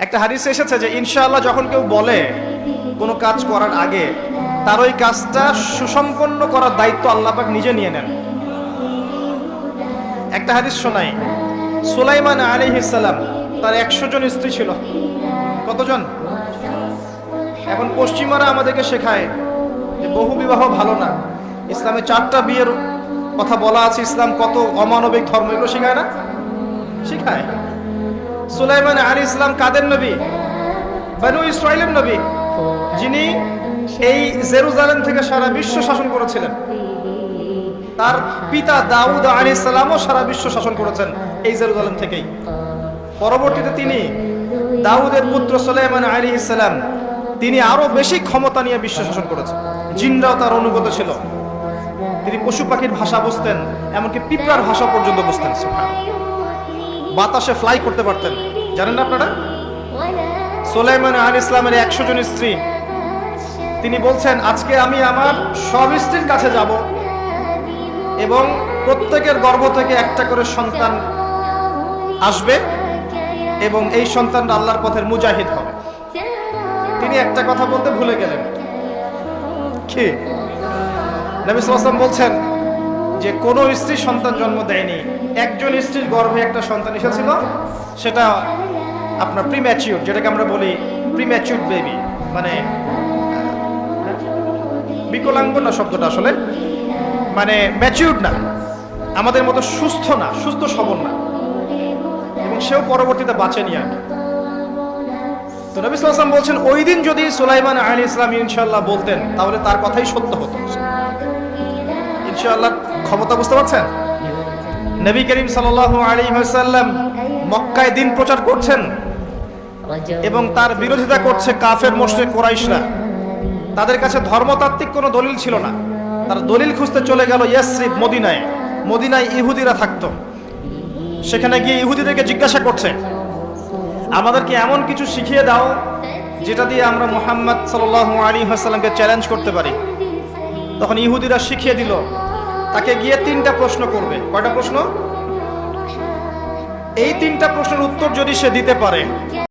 একটা হাদিসে এসেছে যে ইনশাআল্লাহ যখন কেউ বলে কোনো কাজ করার আগে তার ওই কাজটা সুসম্পন্ন করার দায়িত্ব আল্লাহ পাক নিজে নিয়ে নেন। একটা হাদিস শোনাই, সুলাইমান আলাইহিস সালাম তার 100 জন স্ত্রী ছিল। কতজন? এখন পশ্চিমারা আমাদেরকে শেখায় যে বহু বিবাহ ভালো না, ইসলামে 4টা বিয়ের কথা বলা আছে, ইসলাম কত অমানবিক ধর্ম, এগুলো শেখায় না? শেখায়। সুলাইমান আলাইহিস সালাম কাদের নবী? বনু ইসরাইলের নবী, যিনি এই জেরুজালেম থেকে সারা বিশ্ব শাসন করেছিলেন। তার পিতা দাউদ আলাইহিস সালামও সারা বিশ্ব শাসন করেছেন এই জেরুজালেম থেকেই। পরবর্তীতে তিনি দাউদের পুত্র সুলাইমান আলাইহিস সালাম, তিনি আরো বেশি ক্ষমতা নিয়ে বিশ্ব শাসন করেছেন। জিনরাও তার অনুগত ছিল। তিনি পশু পাখির ভাষা বুঝতেন, এমনকি পিঁপড়ার ভাষা পর্যন্ত বুঝতেন। বাতাসে ফ্লাই করতে পারতেন। জানেন না আপনারা? সুলাইমান আলাইহিস সালামের 100 জন স্ত্রী, তিনি বলছেন আজকে আমি আমার সব স্ত্রীর কাছে যাব এবং প্রত্যেকের গর্ভ থেকে একটা করে সন্তান আসবে এবং এই সন্তানরা আল্লাহর পথের মুজাহিদ হবে। তিনি একটা কথা বলতে ভুলে গেলেন। কি? নবী সাল্লাল্লাহু আলাইহি ওয়াসাল্লাম বলছেন যে কোন স্ত্রী সন্তান জন্ম দেয়নি, একজন স্ত্রীর গর্ভে একটা সন্তান এসেছিল, সেটা আপনার প্রিম্যাচিউর, যেটাকে আমরা বলি প্রিম্যাচিউর বেবি, মানে বিকলাঙ্গ না শব্দটা, আসলে মানে ম্যাচিউর না, আমাদের মতো সুস্থ না, সুস্থ সবল না, এবং সেও পরবর্তীতে বাঁচেনি আর। তো নবী সাল্লাল্লাহু আলাইহি ওয়াসাল্লাম বলছেন ওই দিন যদি সুলাইমান আলাইহিস সালাম ইনশাআল্লাহ বলতেন তাহলে তার কথাই সত্য হতো। ইনশাআল্লাহ ক্ষমতা বুঝতে পারছেন? নবী করিম সাল্লাল্লাহু আলাইহি ওয়াসাল্লাম মক্কায় দ্বীন প্রচার করছেন এবং তার বিরোধিতা করছে কাফের মুশরিক কুরাইশরা। তাদের কাছে ধর্মতাত্ত্বিক কোনো দলিল ছিল না। তারা দলিল খুঁজতে চলে গেল ইয়াসরিব, মদিনায়। মদিনায় ইহুদিরা থাকতো। সেখানে গিয়ে ইহুদিদেরকে জিজ্ঞাসা করছে আমাদেরকে এমন কিছু শিখিয়ে দাও যেটা দিয়ে আমরা মুহাম্মদ সাল্লাল্লাহু আলাইহি ওয়াসাল্লামকে চ্যালেঞ্জ করতে পারি। তখন ইহুদিরা শিখিয়ে দিল তাকে গিয়ে 3টা প্রশ্ন করবে। কয়টা প্রশ্ন? এই 3টা প্রশ্নের উত্তর যদি সে দিতে পারে